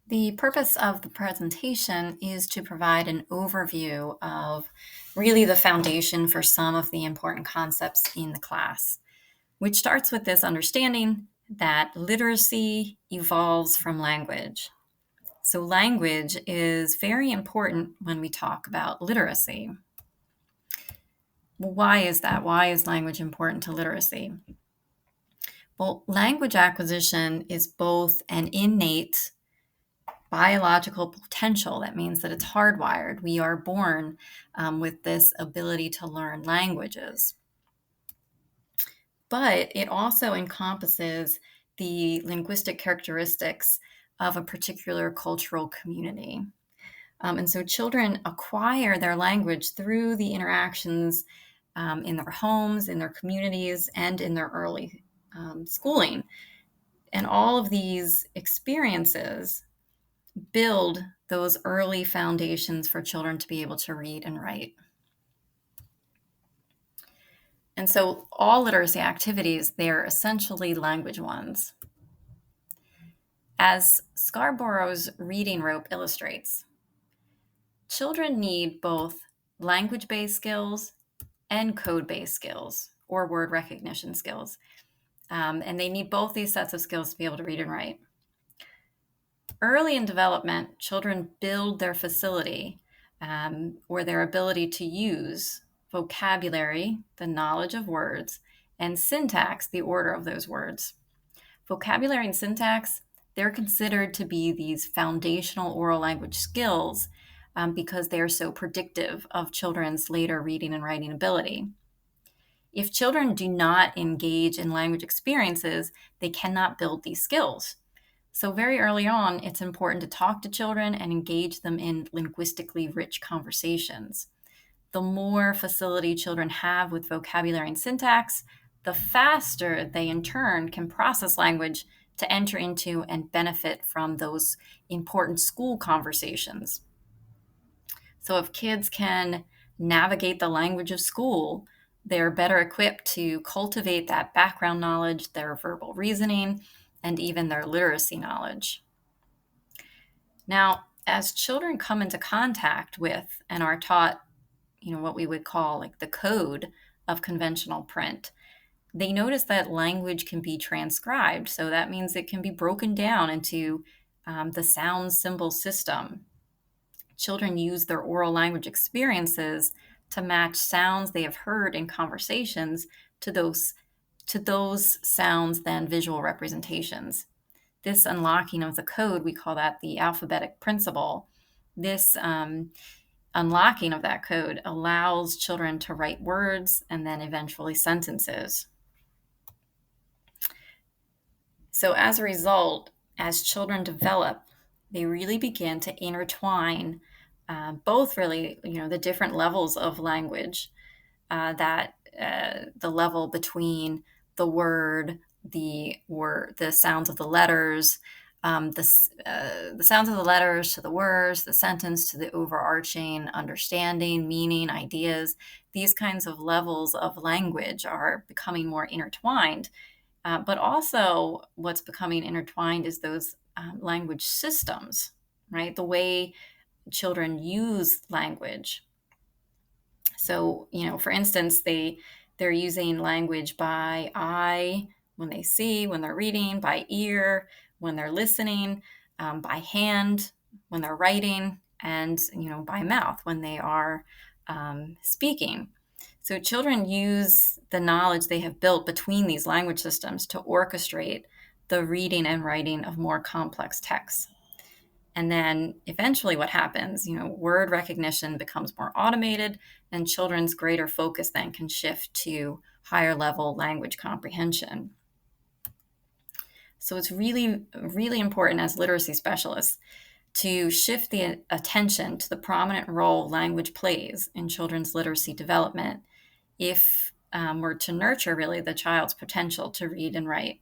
The purpose of the presentation is to provide an overview of really the foundation for some of the important concepts in the class, which starts with this understanding that literacy evolves from language. So, language is very important when we talk about literacy. Well, why is that? Why is language important to literacy? Well, language acquisition is both an innate biological potential. That means that it's hardwired. We are born with this ability to learn languages. But it also encompasses the linguistic characteristics of a particular cultural community. And so children acquire their language through the interactions in their homes, in their communities, and in their early schooling. And all of these experiences build those early foundations for children to be able to read and write. And so all literacy activities, they're essentially language ones. As Scarborough's reading rope illustrates, children need both language-based skills and code-based skills or word recognition skills. And they need both these sets of skills to be able to read and write. Early in development, children build their facility or their ability to use vocabulary, the knowledge of words, and syntax, the order of those words. Vocabulary and syntax, they're considered to be these foundational oral language skills because they are so predictive of children's later reading and writing ability. If children do not engage in language experiences, they cannot build these skills. So very early on, it's important to talk to children and engage them in linguistically rich conversations. The more facility children have with vocabulary and syntax, the faster they in turn can process language to enter into and benefit from those important school conversations. So if kids can navigate the language of school, they're better equipped to cultivate that background knowledge, their verbal reasoning, and even their literacy knowledge. Now, as children come into contact with and are taught, what we would call like the code of conventional print, they notice that language can be transcribed. So that means it can be broken down into the sound symbol system. Children use their oral language experiences to match sounds they have heard in conversations to those sounds, then visual representations. This unlocking of the code, we call that the alphabetic principle. This unlocking of that code allows children to write words and then eventually sentences. So as a result, as children develop, they really begin to intertwine both really, the different levels of language, the level between the word, the sounds of the letters, the sounds of the letters to the words, the sentence to the overarching understanding, meaning, ideas. These kinds of levels of language are becoming more intertwined. But also, what's becoming intertwined is those language systems, right? The way children use language. So, for instance, they're using language by eye when they see, when they're reading, by ear when they're listening, by hand when they're writing, and by mouth when they are speaking. So children use the knowledge they have built between these language systems to orchestrate the reading and writing of more complex texts. And then eventually what happens, word recognition becomes more automated, and children's greater focus then can shift to higher level language comprehension. So it's really, really important as literacy specialists to shift the attention to the prominent role language plays in children's literacy development if we're to nurture really the child's potential to read and write.